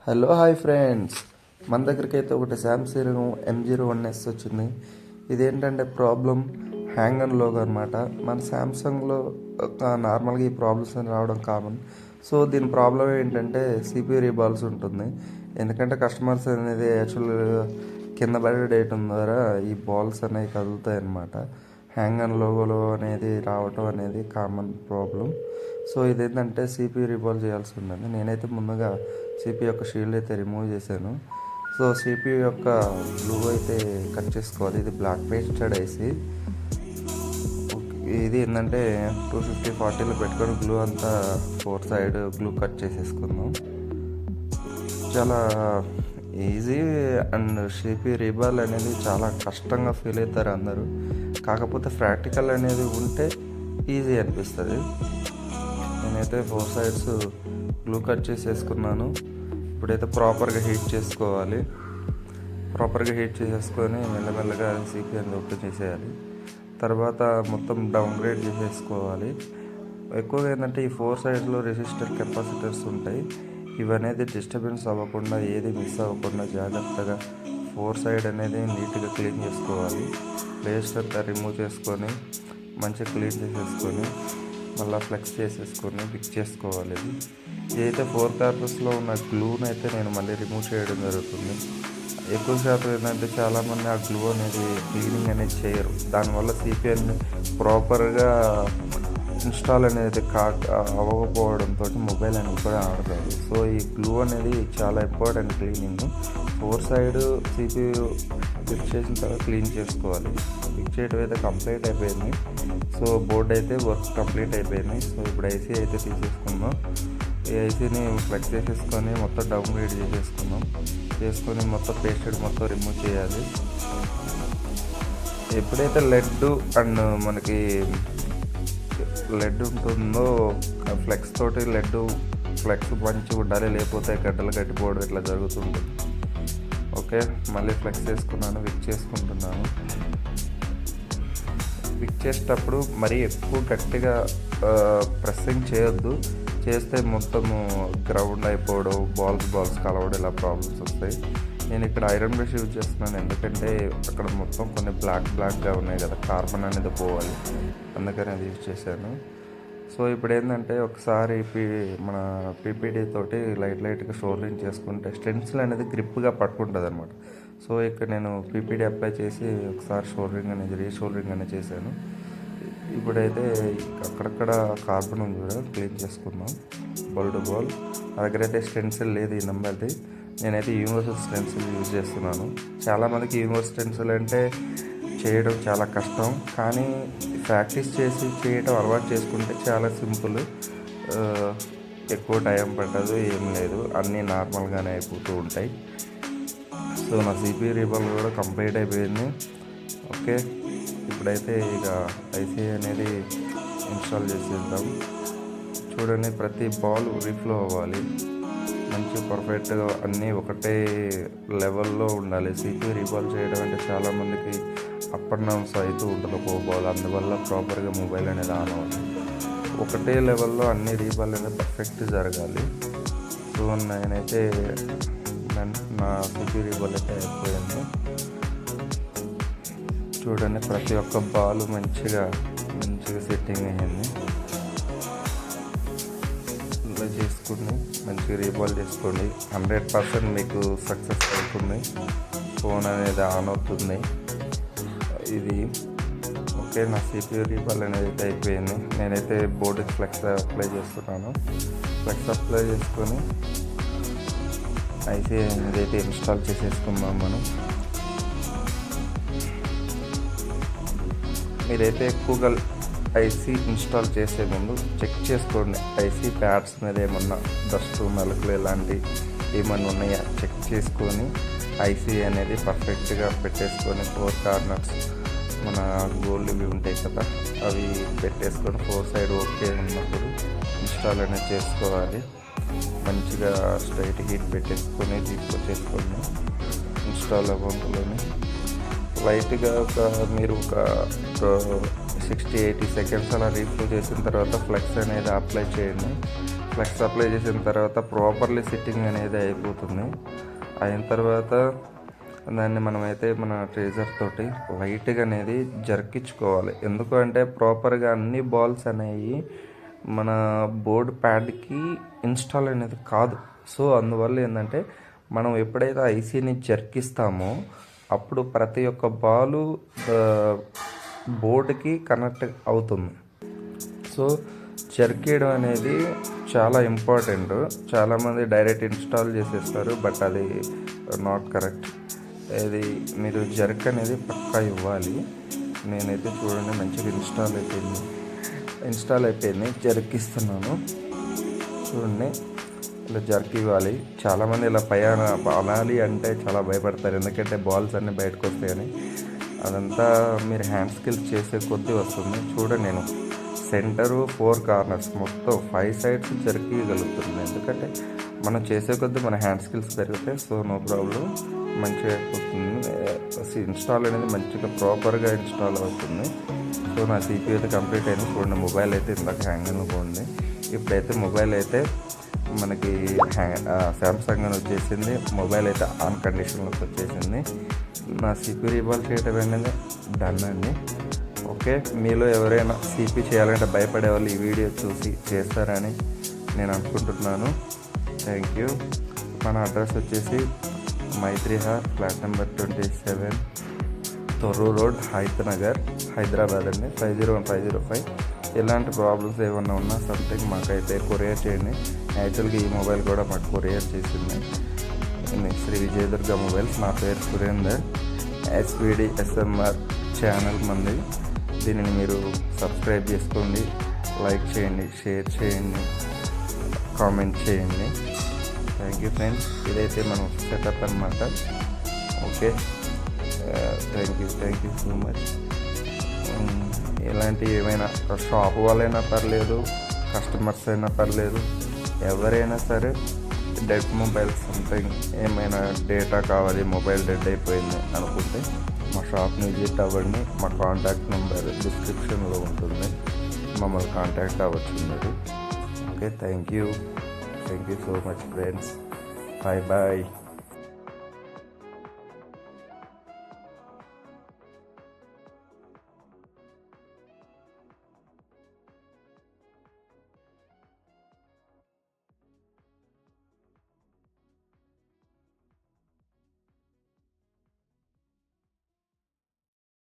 Hello hi friends, మన దగ్గరికి అయితే ఒకటి శాంసంగ్ M01S వచ్చింది. ఇదేంటంటే ప్రాబ్లం హ్యాంగ్ అండ్ లోగో అనమాట. మన శాంసంగ్లో నార్మల్గా ఈ ప్రాబ్లమ్స్ అని రావడం కామన్. సో దీని ప్రాబ్లం ఏంటంటే CPU రీబాల్స్ ఉంటుంది. ఎందుకంటే కస్టమర్స్ అనేది యాక్చువల్గా కింద పడేయడం ద్వారా ఈ బాల్స్ అనేవి కదులుతాయి అన్నమాట. హ్యాంగ్ అండ్ లోగోలో అనేది రావటం అనేది కామన్ ప్రాబ్లం. సో ఇదేంటంటే CPU రీబాల్ చేయాల్సి ఉంటుంది. నేనైతే ముందుగా CPU యొక్క షీల్డ్ అయితే రిమూవ్ చేశాను. సో CPU యొక్క గ్లూ అయితే కట్ చేసుకోవాలి. ఇది బ్లాక్ పేస్టెడ్ ఐసి. ఇది ఏంటంటే 250-40లో పెట్టుకొని గ్లూ అంతా 4 సైడ్ గ్లూ కట్ చేసేసుకుందాం. చాలా ఈజీ అండ్ CPU రీబాల్ అనేది చాలా కష్టంగా ఫీల్ అవుతారు అందరూ. కాకపోతే ప్రాక్టికల్ అనేది ఉంటే ఈజీ అనిపిస్తుంది. నేనైతే 4 సైడ్స్ గ్లూ కట్ చేసేసుకున్నాను. ఇప్పుడైతే ప్రాపర్గా హీట్ చేసుకోవాలి. ప్రాపర్గా హీట్ చేసేసుకొని మెల్లమెల్లగా CPU అనేది ఓపెన్ చేసేయాలి. తర్వాత మొత్తం డౌన్గ్రేడ్ చేసేసుకోవాలి. ఎక్కువగా ఏంటంటే ఈ 4 సైడ్లో రెసిస్టర్ కెపాసిటర్స్ ఉంటాయి. ఇవనేది డిస్టర్బెన్స్ అవ్వకుండా, ఏది మిస్ అవ్వకుండా జాగ్రత్తగా 4 సైడ్ అనేది నీట్గా క్లీన్ చేసుకోవాలి. వేస్ట్ అంతా రిమూవ్ చేసుకొని మంచిగా క్లీన్ చేసేసుకొని మళ్ళీ ఫ్లెక్స్ చేసేసుకొని పిక్ చేసుకోవాలి. ఇదైతే 4 కార్నర్స్లో ఉన్న గ్లూని అయితే నేను మళ్ళీ రిమూవ్ చేయడం జరుగుతుంది. ఎక్కువ శాతం ఏంటంటే చాలామంది ఆ గ్లూ అనేది క్లీనింగ్ అనేది చేయరు. దానివల్ల CPU ప్రాపర్గా ఇన్స్టాల్ అనేది అవ్వకపోవడంతో మొబైల్ అనేది కూడా ఆడతారు. సో ఈ గ్లూ అనేది చాలా important cleaning. 4 side CPU fix చేసిన తర్వాత క్లీన్ చేసుకోవాలి. ఫిక్స్ చేయడం అయితే కంప్లీట్ అయిపోయింది. సో బోర్డ్ అయితే వర్క్ కంప్లీట్ అయిపోయింది. సో ఇప్పుడు ఐసీ అయితే తీసేసుకుందాం. ఈ ఐసీని ఫ్లెక్స్ చేసేసుకొని మొత్తం డౌన్ గ్రేడ్ చేసేసుకుందాం. చేసుకొని మొత్తం పేస్టెడ్ మొత్తం రిమూవ్ చేయాలి. ఎప్పుడైతే లెడ్ అండ్ మనకి లెడ్ ఉంటుందో ఫ్లెక్స్ తోటి ఫ్లెక్స్ మంచిగా ఉండాలి, లేకపోతే గడ్డలు కట్టిపోవడం ఇట్లా జరుగుతుంది. ఓకే, మళ్ళీ ఫ్లెక్స్ చేసుకున్నాను, విక్ చేసుకుంటున్నాను. విక్ చేసేటప్పుడు మరీ ఎక్కువ గట్టిగా ప్రెస్సింగ్ చేయొద్దు. చేస్తే మొత్తము గ్రౌండ్ అయిపోవడం, బాల్స్ కలవడం ఇలా ప్రాబ్లమ్స్ వస్తాయి. నేను ఇక్కడ ఐరన్ బ్రష్ యూజ్ చేస్తున్నాను. ఎందుకంటే అక్కడ మొత్తం కొన్ని బ్లాక్గా ఉన్నాయి కదా, కార్బన్ అనేది పోవాలి, అందుకని అది యూజ్ చేశాను. సో ఇప్పుడు ఏంటంటే ఒకసారి మన PPD తోటి లైట్గా షోల్డరింగ్ చేసుకుంటే స్టెన్సిల్ అనేది గ్రిప్గా పట్టుకుంటుంది అనమాట. సో ఇక్కడ నేను PPD అప్లై చేసి ఒకసారి రీషోల్డరింగ్ అనేది చేశాను. ఇప్పుడైతే అక్కడక్కడ కార్బన్ ఉంది కూడా క్లీన్ చేసుకుందాం. బాల్ నా దగ్గర అయితే స్టెన్సిల్ లేదు ఈ నెంబర్ది. నేనైతే యూనివర్సల్ స్టెన్సిల్ యూజ్ చేస్తున్నాను. చాలామందికి యూనివర్సల్ స్టెన్సిల్ అంటే చేయడం చాలా కష్టం, కానీ ప్రాక్టీస్ చేసి చేయడం అలవాటు చేసుకుంటే చాలా సింపుల్. ఎక్కువ టైం పట్టదు, ఏం లేదు, అన్నీ నార్మల్గానే అయిపోతూ ఉంటాయి. సో నా CPU రీబాల్ కూడా కంప్లీట్ అయిపోయింది. ఓకే, ఇప్పుడైతే ఇక ఐసీ అనేది ఇన్స్టాల్ చేసేద్దాం. చూడండి, ప్రతి బాల్ రీఫ్లో అవ్వాలి, మంచి పర్ఫెక్ట్గా అన్నీ ఒకటే లెవెల్లో ఉండాలి. CPU రీబాల్ చేయడం అంటే చాలామందికి అప్ అండ్ డౌన్స్ అవుతూ ఉంటుంది ఒక్కో బాల్. అందువల్ల ప్రాపర్గా మొబైల్ అనేది ఆన్ అవ్వాలి. ఒకటే లెవెల్లో అన్ని రీబాల్ అనేది పర్ఫెక్ట్ జరగాలి. సో నేనైతే నా CPU రీబాల్ అయితే అయిపోయింది. చూడండి, ప్రతి ఒక్క బాల్ మంచిగా సెట్టింగ్ అయ్యింది. ఇలా చేసుకుని మంచిగా రీబాల్ చేసుకోండి. 100% మీకు సక్సెస్ అవుతుంది. ఫోన్ అనేది ఆన్ అవుతుంది. ఇది ఓకే, నా CPU రీబాల్ అనేది అయితే అయిపోయింది. నేనైతే బోర్డుకి ఫ్లెక్స్ అప్లై చేస్తున్నాను. ఫ్లెక్స్ అప్లై చేసుకొని ఐసీ అనేది అయితే ఇన్స్టాల్ చేసేసుకుందాం మనం. మీరైతే ఎక్కువగా ఐసీ ఇన్స్టాల్ చేసే ముందు చెక్ చేసుకోండి. ఐసీ ప్యాడ్స్ మీద ఏమన్నా డస్ట్, నలుకులు ఇలాంటివి ఏమన్నా ఉన్నాయా చెక్ చేసుకొని ఐసీ అనేది పర్ఫెక్ట్గా పెట్టేసుకొని 4 కార్నర్స్ మన గోల్డ్ ఇవి ఉంటాయి కదా, అవి పెట్టేసుకొని 4 సైడ్ ఓకే ఉన్నప్పుడు ఇన్స్టాల్ అనేది చేసుకోవాలి. మంచిగా స్ట్రైట్ హీట్ పెట్టేసుకొని తీసుకొచ్చేసుకొని ఇన్స్టాల్ అవ్వడంలోనే లైట్గా మీరు ఒక 60-80 సెకండ్స్ అలా రీఫ్లో చేసిన తర్వాత ఫ్లెక్స్ అనేది అప్లై చేయండి. ఫ్లెక్స్ అప్లై చేసిన తర్వాత ప్రాపర్లీ సిట్టింగ్ అనేది అయిపోతుంది. అయిన తర్వాత దాన్ని మనమైతే మన ట్రేజర్ తోటి లైట్గా అనేది జర్కించుకోవాలి. ఎందుకు అంటే ప్రాపర్గా అన్ని బాల్స్ అనేవి మన బోర్డ్ ప్యాడ్కి ఇన్స్టాల్ అనేది కాదు. సో అందువల్ల ఏంటంటే మనం ఎప్పుడైతే ఐసీని జర్కిస్తామో అప్పుడు ప్రతి ఒక్క బాలు బోర్డుకి కనెక్ట్ అవుతుంది. సో జర్కేయడం అనేది చాలా ఇంపార్టెంట్. చాలామంది డైరెక్ట్ ఇన్స్టాల్ చేసేస్తారు, బట్ అది నాట్ కరెక్ట్. ఇది మీరు జర్క్ అనేది పక్కా ఇవ్వాలి. నేనైతే చూడండి మంచిగా ఇన్స్టాల్ అయిపోయింది. జర్కిస్తున్నాను చూడండి, ఇలా జర్క్ ఇవ్వాలి. చాలామంది ఇలా అనాలి అంటే చాలా భయపడతారు, ఎందుకంటే బాల్స్ అన్నీ బయటకు వస్తాయని. అదంతా మీరు హ్యాండ్ స్కిల్స్ చేసే కొద్దీ వస్తుంది. చూడండి, నేను సెంటరు 4 కార్నర్స్ మొత్తం 5 సైడ్స్ జర్కియగలుగుతుంది. ఎందుకంటే మనం చేసే కొద్దీ మన హ్యాండ్ స్కిల్స్ పెరుగుతాయి. సో నో ప్రాబ్లం, మంచిగా అయిపోతుంది. ఇన్స్టాల్ అనేది మంచిగా ప్రాపర్గా ఇన్స్టాల్ అవుతుంది. సో నా CPU అయితే కంప్లీట్ అయింది. చూడండి, మొబైల్ అయితే ఇందాక హ్యాంగింగ్లో పోయింది. ఇప్పుడైతే మొబైల్ అయితే మనకి శాంసంగ్ అని వచ్చేసింది. మొబైల్ అయితే ఆన్ కండిషన్లోకి వచ్చేసింది. నా CPU రీబాల్ చేయటం అనేది డన్ అండి. ఓకే, మీలో ఎవరైనా CPU చేయాలంటే భయపడే వాళ్ళు ఈ వీడియో చూసి చేస్తారని నేను అనుకుంటున్నాను. Thank you. మన అడ్రస్ వచ్చేసి Maitrihar, flat number 27, Thorrur road, Hayathnagar, Hyderabad అండి 501505. ఎలాంటి ప్రాబ్లమ్స్ ఏమన్నా ఉన్నా సంథింగ్ మాకైతే కొరియర్ చేయండి. యాక్చువల్గా ఈ మొబైల్ కూడా మాకు కొరియర్ చేసింది శ్రీ విజయదుర్గ మొబైల్స్. నా పేరు సురేందర్. SVD SMR ఛానల్ మంది. దీనిని మీరు సబ్స్క్రైబ్ చేసుకోండి, లైక్ చేయండి, షేర్ చేయండి, కామెంట్ చేయండి. Thank you friends. ఇదైతే మనం సెటప్ అనమాట. Okay, thank you so much. ఇలాంటి ఏమైనా షాప్ వాళ్ళైనా పర్లేదు, కస్టమర్స్ అయినా పర్లేదు, ఎవరైనా సరే డెడ్ మొబైల్ సంథింగ్ ఏమైనా డేటా కావాలి, మొబైల్ డెడ్ అయిపోయింది అనుకుంటే మా షాప్ని విజిట్ అవ్వండి. మా కాంటాక్ట్ నెంబర్ డిస్క్రిప్షన్లో ఉంటుంది, మమ్మల్ని కాంటాక్ట్ అవ్వచ్చు మీరు. Okay, thank you so much friends. Bye.